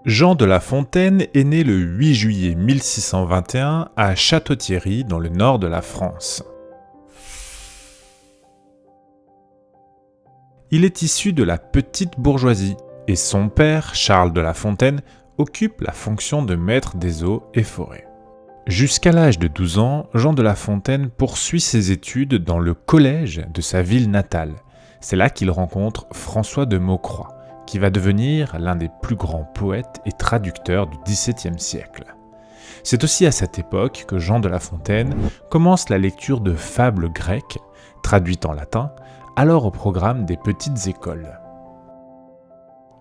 Jean de La Fontaine est né le 8 juillet 1621 à Château-Thierry dans le nord de la France. Il est issu de la petite bourgeoisie et son père, Charles de La Fontaine, occupe la fonction de maître des eaux et forêts. Jusqu'à l'âge de 12 ans, Jean de La Fontaine poursuit ses études dans le collège de sa ville natale. C'est là qu'il rencontre François de Maucroix, qui va devenir l'un des plus grands poètes et traducteurs du XVIIe siècle. C'est aussi à cette époque que Jean de La Fontaine commence la lecture de fables grecques, traduites en latin, alors au programme des petites écoles.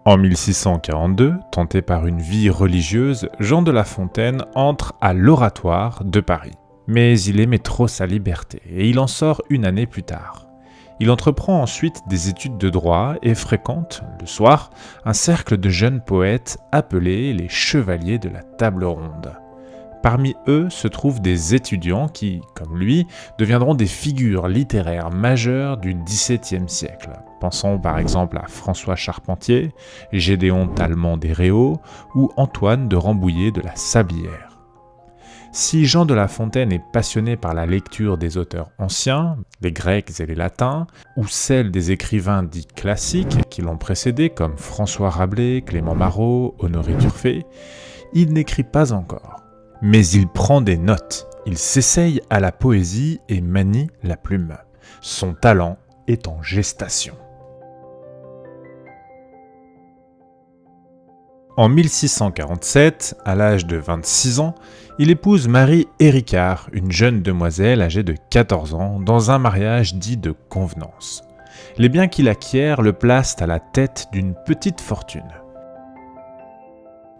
En 1642, tenté par une vie religieuse, Jean de La Fontaine entre à l'Oratoire de Paris. Mais il aimait trop sa liberté et il en sort une année plus tard. Il entreprend ensuite des études de droit et fréquente, le soir, un cercle de jeunes poètes appelés les Chevaliers de la Table Ronde. Parmi eux se trouvent des étudiants qui, comme lui, deviendront des figures littéraires majeures du XVIIe siècle. Pensons par exemple à François Charpentier, Gédéon Tallemant des Réaux ou Antoine de Rambouillet de la Sablière. Si Jean de La Fontaine est passionné par la lecture des auteurs anciens, les Grecs et les Latins, ou celle des écrivains dits classiques qui l'ont précédé comme François Rabelais, Clément Marot, Honoré d'Urfé, il n'écrit pas encore. Mais il prend des notes, il s'essaye à la poésie et manie la plume. Son talent est en gestation. En 1647, à l'âge de 26 ans, il épouse Marie Héricard, une jeune demoiselle âgée de 14 ans, dans un mariage dit de convenance. Les biens qu'il acquiert le placent à la tête d'une petite fortune.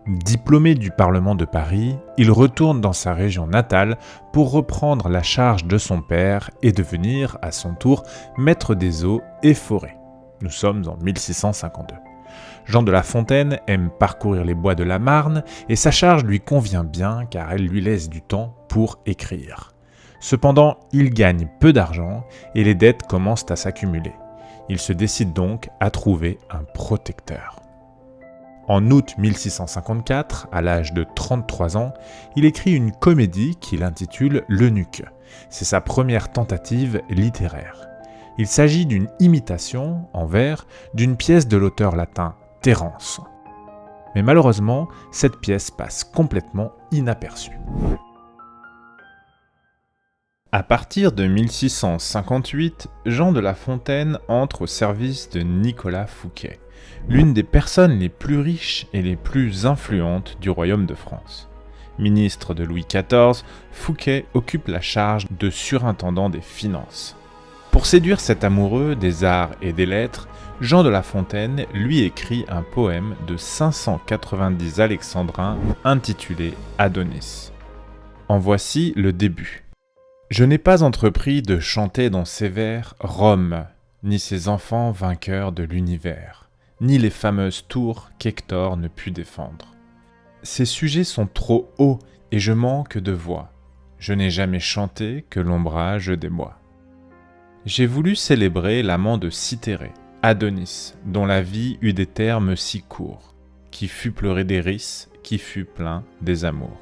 Diplômé du Parlement de Paris, il retourne dans sa région natale pour reprendre la charge de son père et devenir, à son tour, maître des eaux et forêts. Nous sommes en 1652. Jean de La Fontaine aime parcourir les bois de la Marne et sa charge lui convient bien car elle lui laisse du temps pour écrire. Cependant, il gagne peu d'argent et les dettes commencent à s'accumuler. Il se décide donc à trouver un protecteur. En août 1654, à l'âge de 33 ans, il écrit une comédie qu'il intitule L'Eunuque. C'est sa première tentative littéraire. Il s'agit d'une imitation, en vers, d'une pièce de l'auteur latin Terence. Mais malheureusement, cette pièce passe complètement inaperçue. À partir de 1658, Jean de La Fontaine entre au service de Nicolas Fouquet, l'une des personnes les plus riches et les plus influentes du royaume de France. Ministre de Louis XIV, Fouquet occupe la charge de surintendant des finances. Pour séduire cet amoureux des arts et des lettres, Jean de La Fontaine lui écrit un poème de 590 alexandrins intitulé Adonis. En voici le début. Je n'ai pas entrepris de chanter dans ces vers Rome, ni ses enfants vainqueurs de l'univers, ni les fameuses tours qu'Hector ne put défendre. Ces sujets sont trop hauts et je manque de voix. Je n'ai jamais chanté que l'ombrage des mois. J'ai voulu célébrer l'amant de Cythérée, Adonis, dont la vie eut des termes si courts, qui fut pleuré des ris, qui fut plein des amours.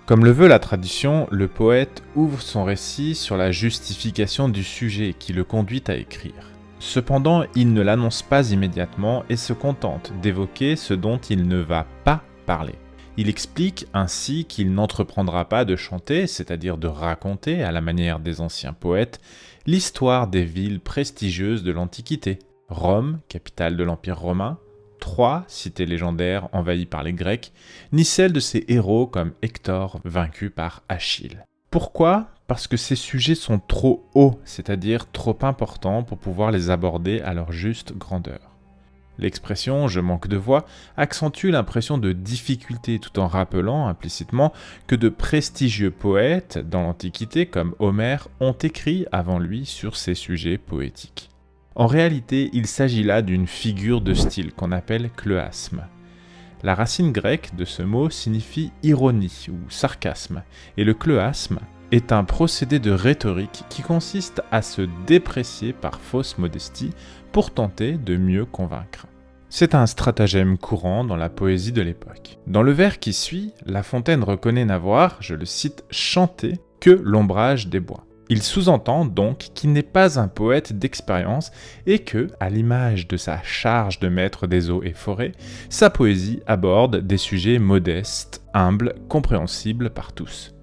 Comme le veut la tradition, le poète ouvre son récit sur la justification du sujet qui le conduit à écrire. Cependant, il ne l'annonce pas immédiatement et se contente d'évoquer ce dont il ne va pas parler. Il explique ainsi qu'il n'entreprendra pas de chanter, c'est-à-dire de raconter, à la manière des anciens poètes, l'histoire des villes prestigieuses de l'Antiquité. Rome, capitale de l'Empire romain, Troie, cité légendaire envahie par les Grecs, ni celle de ses héros comme Hector, vaincu par Achille. Pourquoi ? Parce que ces sujets sont trop hauts, c'est-à-dire trop importants pour pouvoir les aborder à leur juste grandeur. L'expression « je manque de voix » accentue l'impression de difficulté tout en rappelant implicitement que de prestigieux poètes dans l'Antiquité comme Homère ont écrit avant lui sur ces sujets poétiques. En réalité, il s'agit là d'une figure de style qu'on appelle cléasme. La racine grecque de ce mot signifie ironie ou sarcasme, et le cléasme est un procédé de rhétorique qui consiste à se déprécier par fausse modestie pour tenter de mieux convaincre. C'est un stratagème courant dans la poésie de l'époque. Dans le vers qui suit, La Fontaine reconnaît n'avoir, je le cite, chanté que l'ombrage des bois. Il sous-entend donc qu'il n'est pas un poète d'expérience et que, à l'image de sa charge de maître des eaux et forêts, sa poésie aborde des sujets modestes, humbles, compréhensibles par tous.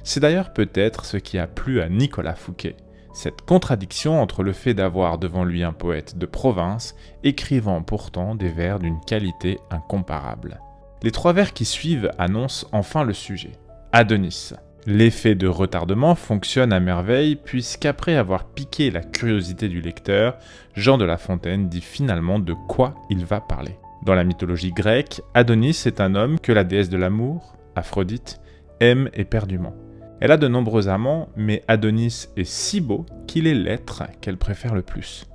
C'est d'ailleurs peut-être ce qui a plu à Nicolas Fouquet, cette contradiction entre le fait d'avoir devant lui un poète de province, écrivant pourtant des vers d'une qualité incomparable. Les 3 vers qui suivent annoncent enfin le sujet. Adonis. L'effet de retardement fonctionne à merveille puisqu'après avoir piqué la curiosité du lecteur, Jean de La Fontaine dit finalement de quoi il va parler. Dans la mythologie grecque, Adonis est un homme que la déesse de l'amour, Aphrodite, aime éperdument. Elle a de nombreux amants, mais Adonis est si beau qu'il est l'être qu'elle préfère le plus.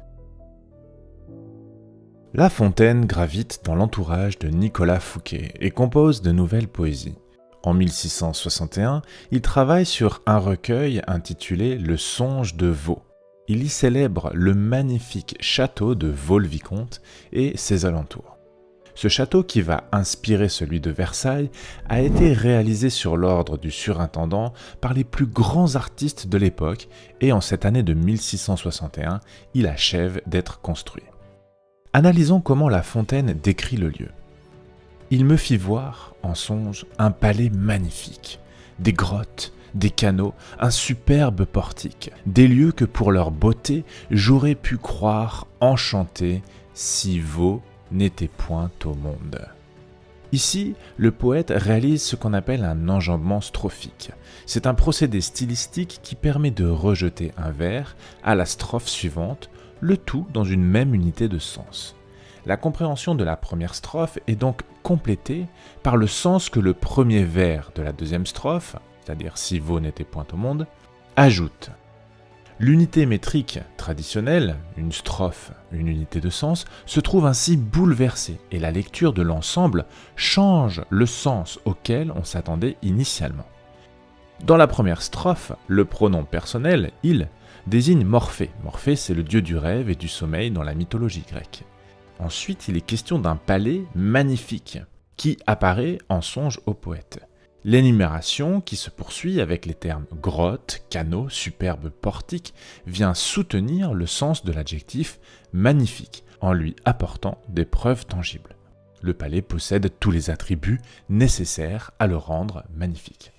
La Fontaine gravite dans l'entourage de Nicolas Fouquet et compose de nouvelles poésies. En 1661, il travaille sur un recueil intitulé « Le songe de Vaux ». Il y célèbre le magnifique château de Vaux-le-Vicomte et ses alentours. Ce château, qui va inspirer celui de Versailles, a été réalisé sur l'ordre du surintendant par les plus grands artistes de l'époque et en cette année de 1661, il achève d'être construit. Analysons comment La Fontaine décrit le lieu. Il me fit voir, en songe, un palais magnifique, des grottes, des canaux, un superbe portique, des lieux que pour leur beauté, j'aurais pu croire enchantés si Vaux n'était point au monde. Ici, le poète réalise ce qu'on appelle un enjambement strophique. C'est un procédé stylistique qui permet de rejeter un vers à la strophe suivante, le tout dans une même unité de sens. La compréhension de la première strophe est donc complétée par le sens que le premier vers de la deuxième strophe, c'est-à-dire si Vaux n'était point au monde, ajoute. L'unité métrique traditionnelle, une strophe, une unité de sens, se trouve ainsi bouleversée et la lecture de l'ensemble change le sens auquel on s'attendait initialement. Dans la première strophe, le pronom personnel, il, désigne Morphée. Morphée, c'est le dieu du rêve et du sommeil dans la mythologie grecque. Ensuite, il est question d'un palais magnifique, qui apparaît en songe au poète. L'énumération, qui se poursuit avec les termes grotte, canot, superbe portique, vient soutenir le sens de l'adjectif magnifique, en lui apportant des preuves tangibles. Le palais possède tous les attributs nécessaires à le rendre magnifique.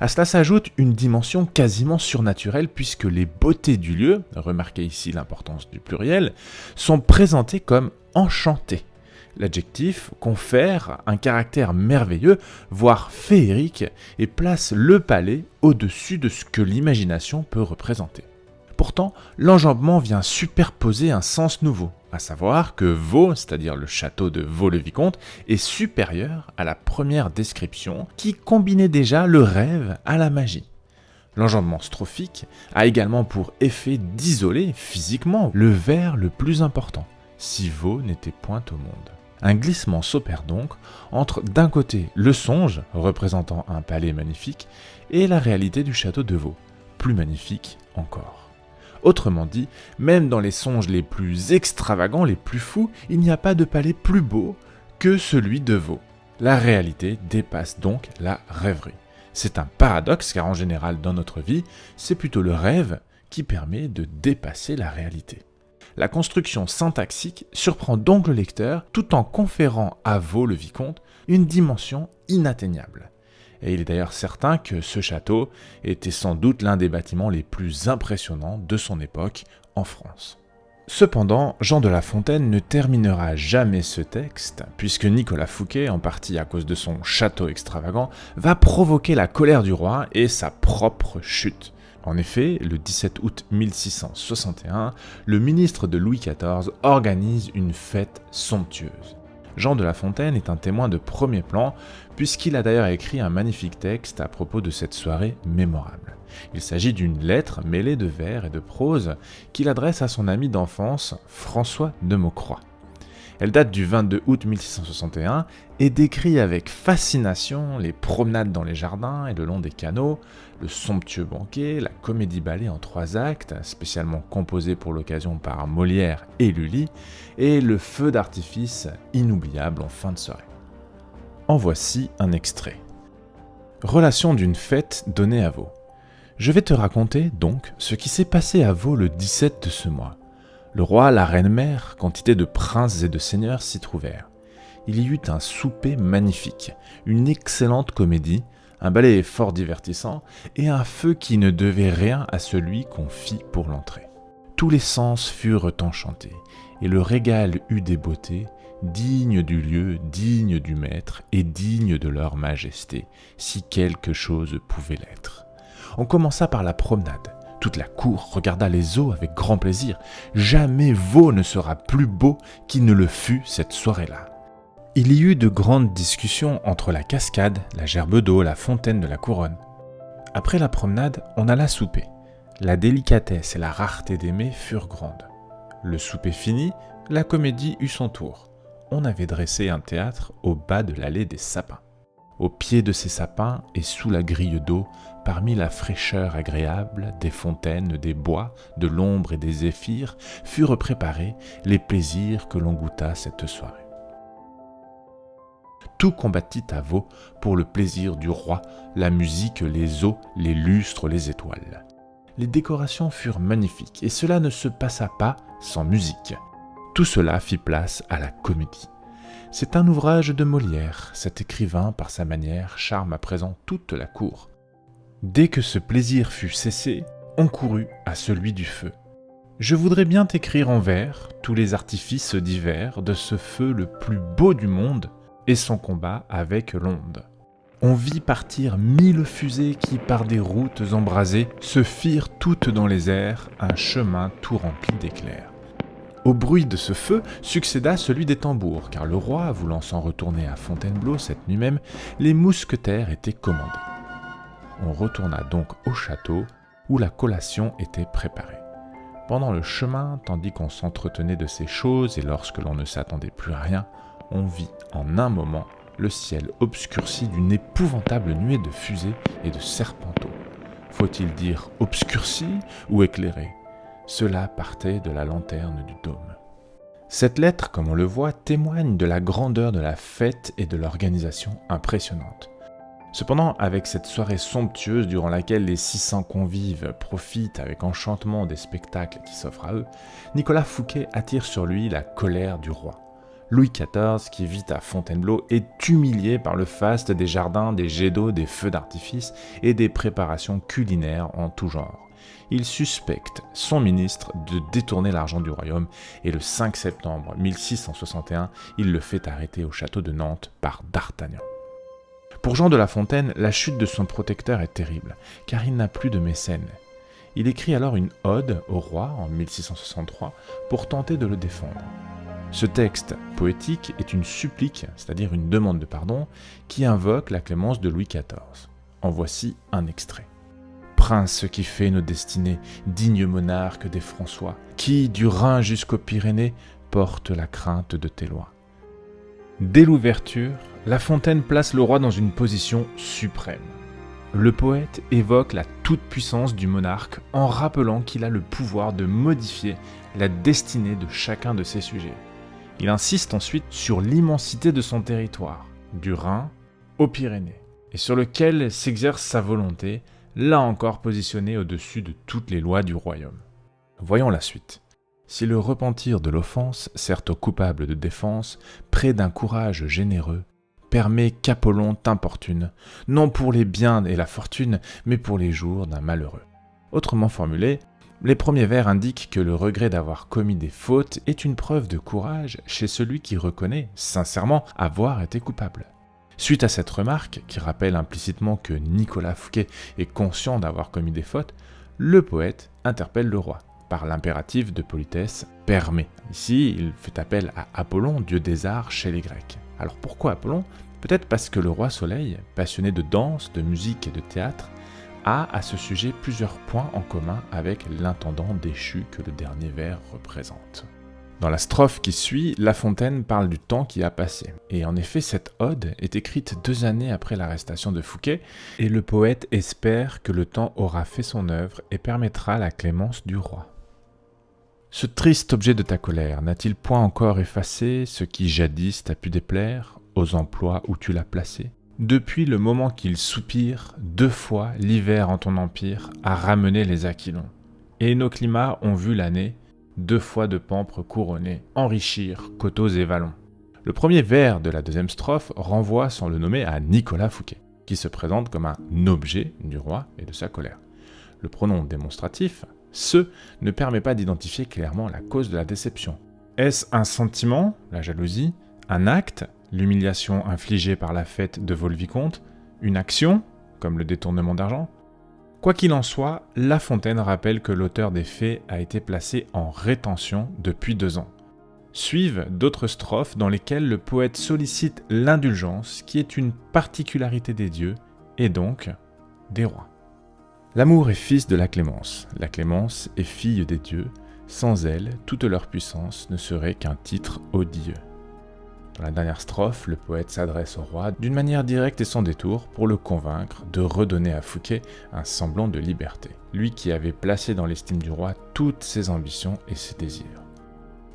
À cela s'ajoute une dimension quasiment surnaturelle puisque les beautés du lieu, remarquez ici l'importance du pluriel, sont présentées comme enchantées. L'adjectif confère un caractère merveilleux, voire féerique, et place le palais au-dessus de ce que l'imagination peut représenter. Pourtant, l'enjambement vient superposer un sens nouveau, à savoir que Vaux, c'est-à-dire le château de Vaux-le-Vicomte, est supérieur à la première description qui combinait déjà le rêve à la magie. L'enjambement strophique a également pour effet d'isoler physiquement le vers le plus important, si Vaux n'était point au monde. Un glissement s'opère donc entre d'un côté le songe, représentant un palais magnifique, et la réalité du château de Vaux, plus magnifique encore. Autrement dit, même dans les songes les plus extravagants, les plus fous, il n'y a pas de palais plus beau que celui de Vaux. La réalité dépasse donc la rêverie. C'est un paradoxe car en général dans notre vie, c'est plutôt le rêve qui permet de dépasser la réalité. La construction syntaxique surprend donc le lecteur tout en conférant à Vaux le Vicomte une dimension inatteignable. Et il est d'ailleurs certain que ce château était sans doute l'un des bâtiments les plus impressionnants de son époque en France. Cependant, Jean de La Fontaine ne terminera jamais ce texte, puisque Nicolas Fouquet, en partie à cause de son château extravagant, va provoquer la colère du roi et sa propre chute. En effet, le 17 août 1661, le ministre de Louis XIV organise une fête somptueuse. Jean de La Fontaine est un témoin de premier plan, puisqu'il a d'ailleurs écrit un magnifique texte à propos de cette soirée mémorable. Il s'agit d'une lettre mêlée de vers et de prose qu'il adresse à son ami d'enfance, François de Maucroix. Elle date du 22 août 1661 et décrit avec fascination les promenades dans les jardins et le long des canaux, le somptueux banquet, la comédie-ballet en 3 actes, spécialement composée pour l'occasion par Molière et Lully, et le feu d'artifice inoubliable en fin de soirée. En voici un extrait. Relation d'une fête donnée à Vaux. Je vais te raconter donc ce qui s'est passé à Vaux le 17 de ce mois. Le roi, la reine-mère, quantité de princes et de seigneurs s'y trouvèrent. Il y eut un souper magnifique, une excellente comédie, un ballet fort divertissant et un feu qui ne devait rien à celui qu'on fit pour l'entrée. Tous les sens furent enchantés, et le régal eut des beautés, dignes du lieu, dignes du maître et dignes de leur majesté, si quelque chose pouvait l'être. On commença par la promenade. Toute la cour regarda les eaux avec grand plaisir. Jamais Vaux ne sera plus beau qu'il ne le fut cette soirée-là. Il y eut de grandes discussions entre la cascade, la gerbe d'eau, la fontaine de la Couronne. Après la promenade, on alla souper. La délicatesse et la rareté des mets furent grandes. Le souper fini, la comédie eut son tour. On avait dressé un théâtre au bas de l'allée des sapins. Au pied de ces sapins et sous la grille d'eau, parmi la fraîcheur agréable des fontaines, des bois, de l'ombre et des zéphyrs, furent préparés les plaisirs que l'on goûta cette soirée. Tout combattit à Vaux pour le plaisir du roi, la musique, les eaux, les lustres, les étoiles. Les décorations furent magnifiques, et cela ne se passa pas sans musique. Tout cela fit place à la comédie. C'est un ouvrage de Molière. Cet écrivain, par sa manière, charme à présent toute la cour. Dès que ce plaisir fut cessé, on courut à celui du feu. Je voudrais bien t'écrire en vers tous les artifices divers de ce feu le plus beau du monde et son combat avec l'onde. On vit partir 1000 fusées qui, par des routes embrasées, se firent toutes dans les airs, un chemin tout rempli d'éclairs. Au bruit de ce feu succéda celui des tambours, car le roi, voulant s'en retourner à Fontainebleau cette nuit même, les mousquetaires étaient commandés. On retourna donc au château, où la collation était préparée. Pendant le chemin, tandis qu'on s'entretenait de ces choses et lorsque l'on ne s'attendait plus à rien, on vit en un moment le ciel obscurci d'une épouvantable nuée de fusées et de serpenteaux. Faut-il dire obscurci ou éclairé ? Cela partait de la lanterne du dôme. Cette lettre, comme on le voit, témoigne de la grandeur de la fête et de l'organisation impressionnante. Cependant, avec cette soirée somptueuse durant laquelle les 600 convives profitent avec enchantement des spectacles qui s'offrent à eux, Nicolas Fouquet attire sur lui la colère du roi. Louis XIV, qui vit à Fontainebleau, est humilié par le faste des jardins, des jets d'eau, des feux d'artifice et des préparations culinaires en tout genre. Il suspecte son ministre de détourner l'argent du royaume et le 5 septembre 1661, il le fait arrêter au château de Nantes par D'Artagnan. Pour Jean de La Fontaine, la chute de son protecteur est terrible, car il n'a plus de mécène. Il écrit alors une ode au roi en 1663 pour tenter de le défendre. Ce texte poétique est une supplique, c'est-à-dire une demande de pardon, qui invoque la clémence de Louis XIV. En voici un extrait. Prince qui fait nos destinées, digne monarque des François, qui, du Rhin jusqu'aux Pyrénées, porte la crainte de tes lois. Dès l'ouverture, La Fontaine place le roi dans une position suprême. Le poète évoque la toute-puissance du monarque en rappelant qu'il a le pouvoir de modifier la destinée de chacun de ses sujets. Il insiste ensuite sur l'immensité de son territoire, du Rhin aux Pyrénées, et sur lequel s'exerce sa volonté, là encore positionné au-dessus de toutes les lois du royaume. Voyons la suite. Si le repentir de l'offense sert au coupable de défense, près d'un courage généreux, permet qu'Apollon t'importune, non pour les biens et la fortune, mais pour les jours d'un malheureux. Autrement formulé, les premiers vers indiquent que le regret d'avoir commis des fautes est une preuve de courage chez celui qui reconnaît, sincèrement, avoir été coupable. Suite à cette remarque, qui rappelle implicitement que Nicolas Fouquet est conscient d'avoir commis des fautes, le poète interpelle le roi, par l'impératif de politesse « permet ». Ici, il fait appel à Apollon, dieu des arts chez les Grecs. Alors pourquoi Apollon ? Peut-être parce que le roi Soleil, passionné de danse, de musique et de théâtre, a à ce sujet plusieurs points en commun avec l'intendant déchu que le dernier vers représente. Dans la strophe qui suit, La Fontaine parle du temps qui a passé. Et en effet, cette ode est écrite 2 années après l'arrestation de Fouquet, et le poète espère que le temps aura fait son œuvre et permettra la clémence du roi. Ce triste objet de ta colère n'a-t-il point encore effacé ce qui jadis t'a pu déplaire, aux emplois où tu l'as placé ? Depuis le moment qu'il soupire, 2 fois l'hiver en ton empire a ramené les aquilons. Et nos climats ont vu l'année, 2 fois de pampres couronnés, enrichir coteaux et vallons. Le premier vers de la 2e strophe renvoie sans le nommer à Nicolas Fouquet, qui se présente comme un objet du roi et de sa colère. Le pronom démonstratif, ce, ne permet pas d'identifier clairement la cause de la déception. Est-ce un sentiment, la jalousie, un acte, l'humiliation infligée par la fête de Vaux-le-Vicomte, une action, comme le détournement d'argent ? Quoi qu'il en soit, La Fontaine rappelle que l'auteur des faits a été placé en rétention depuis 2 ans. Suivent d'autres strophes dans lesquelles le poète sollicite l'indulgence qui est une particularité des dieux et donc des rois. L'amour est fils de la clémence est fille des dieux, sans elle, toute leur puissance ne serait qu'un titre odieux. Dans la dernière strophe, le poète s'adresse au roi d'une manière directe et sans détour pour le convaincre de redonner à Fouquet un semblant de liberté, lui qui avait placé dans l'estime du roi toutes ses ambitions et ses désirs.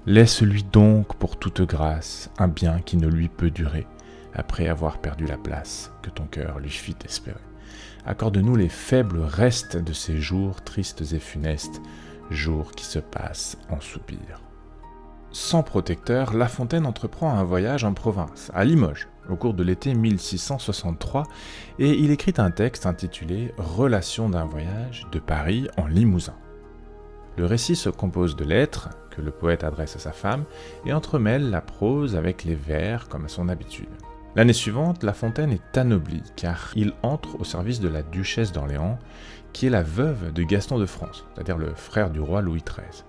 Laisse-lui donc pour toute grâce un bien qui ne lui peut durer, après avoir perdu la place que ton cœur lui fit espérer. Accorde-nous les faibles restes de ces jours tristes et funestes, jours qui se passent en soupirs. Sans protecteur, La Fontaine entreprend un voyage en province, à Limoges, au cours de l'été 1663, et il écrit un texte intitulé « Relation d'un voyage de Paris en Limousin ». Le récit se compose de lettres que le poète adresse à sa femme et entremêle la prose avec les vers comme à son habitude. L'année suivante, La Fontaine est anobli car il entre au service de la duchesse d'Orléans, qui est la veuve de Gaston de France, c'est-à-dire le frère du roi Louis XIII.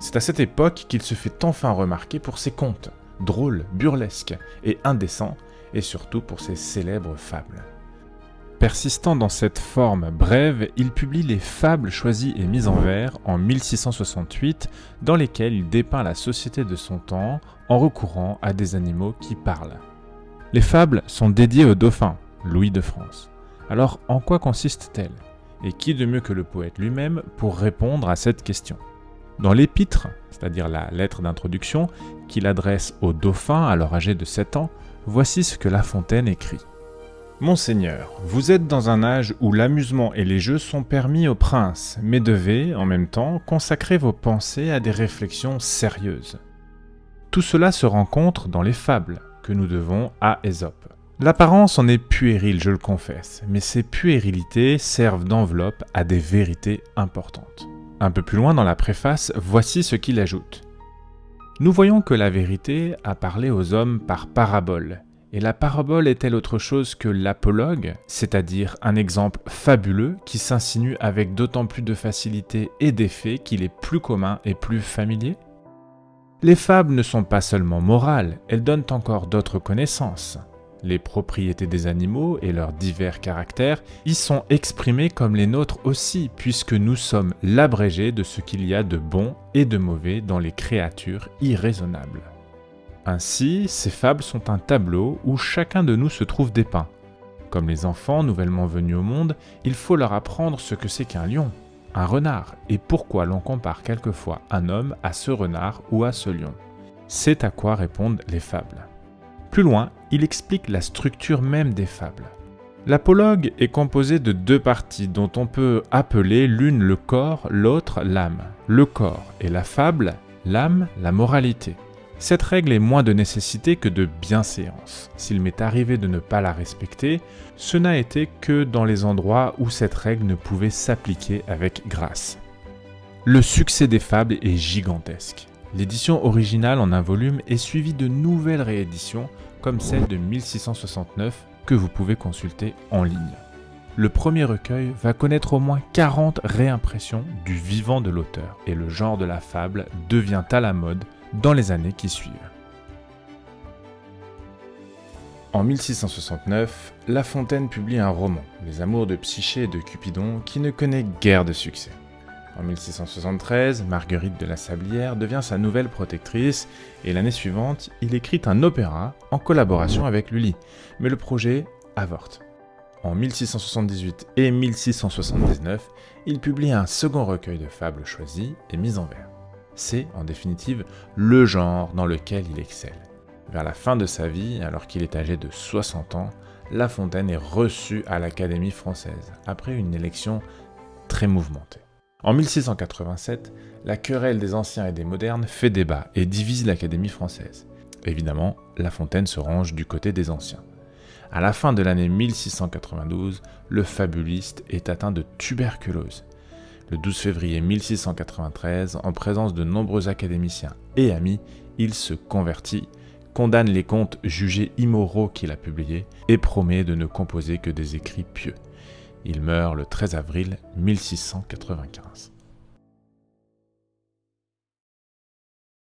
C'est à cette époque qu'il se fait enfin remarquer pour ses contes, drôles, burlesques et indécents, et surtout pour ses célèbres fables. Persistant dans cette forme brève, il publie les Fables choisies et mises en vers en 1668, dans lesquelles il dépeint la société de son temps en recourant à des animaux qui parlent. Les fables sont dédiées au dauphin, Louis de France. Alors, en quoi consistent-elles ? Et qui de mieux que le poète lui-même pour répondre à cette question ? Dans l'épître, c'est-à-dire la lettre d'introduction, qu'il adresse au dauphin alors âgé de 7 ans, voici ce que La Fontaine écrit. « Monseigneur, vous êtes dans un âge où l'amusement et les jeux sont permis aux princes, mais devez, en même temps, consacrer vos pensées à des réflexions sérieuses. Tout cela se rencontre dans les fables, que nous devons à Ésope. L'apparence en est puérile, je le confesse, mais ces puérilités servent d'enveloppe à des vérités importantes. » Un peu plus loin dans la préface, voici ce qu'il ajoute. « Nous voyons que la vérité a parlé aux hommes par parabole, et la parabole est-elle autre chose que l'apologue, c'est-à-dire un exemple fabuleux qui s'insinue avec d'autant plus de facilité et d'effet qu'il est plus commun et plus familier ? Les fables ne sont pas seulement morales, elles donnent encore d'autres connaissances. Les propriétés des animaux et leurs divers caractères y sont exprimés comme les nôtres aussi, puisque nous sommes l'abrégé de ce qu'il y a de bon et de mauvais dans les créatures irraisonnables. Ainsi, ces fables sont un tableau où chacun de nous se trouve dépeint. Comme les enfants nouvellement venus au monde, il faut leur apprendre ce que c'est qu'un lion, un renard, et pourquoi l'on compare quelquefois un homme à ce renard ou à ce lion. C'est à quoi répondent les fables. Plus loin, il explique la structure même des fables. L'apologue est composé de 2 parties dont on peut appeler l'une le corps, l'autre l'âme. Le corps est la fable, l'âme la moralité. Cette règle est moins de nécessité que de bienséance. S'il m'est arrivé de ne pas la respecter, ce n'a été que dans les endroits où cette règle ne pouvait s'appliquer avec grâce. Le succès des fables est gigantesque. L'édition originale en un volume est suivie de nouvelles rééditions, comme celle de 1669 que vous pouvez consulter en ligne. Le premier recueil va connaître au moins 40 réimpressions du vivant de l'auteur, et le genre de la fable devient à la mode dans les années qui suivent. En 1669, La Fontaine publie un roman, Les Amours de Psyché et de Cupidon, qui ne connaît guère de succès. En 1673, Marguerite de la Sablière devient sa nouvelle protectrice et l'année suivante, il écrit un opéra en collaboration avec Lully, mais le projet avorte. En 1678 et 1679, il publie un second recueil de fables choisies et mises en vers. C'est, en définitive, le genre dans lequel il excelle. Vers la fin de sa vie, alors qu'il est âgé de 60 ans, La Fontaine est reçu à l'Académie française, après une élection très mouvementée. En 1687, la querelle des anciens et des modernes fait débat et divise l'Académie française. Évidemment, La Fontaine se range du côté des anciens. À la fin de l'année 1692, le fabuliste est atteint de tuberculose. Le 12 février 1693, en présence de nombreux académiciens et amis, il se convertit, condamne les contes jugés immoraux qu'il a publiés et promet de ne composer que des écrits pieux. Il meurt le 13 avril 1695.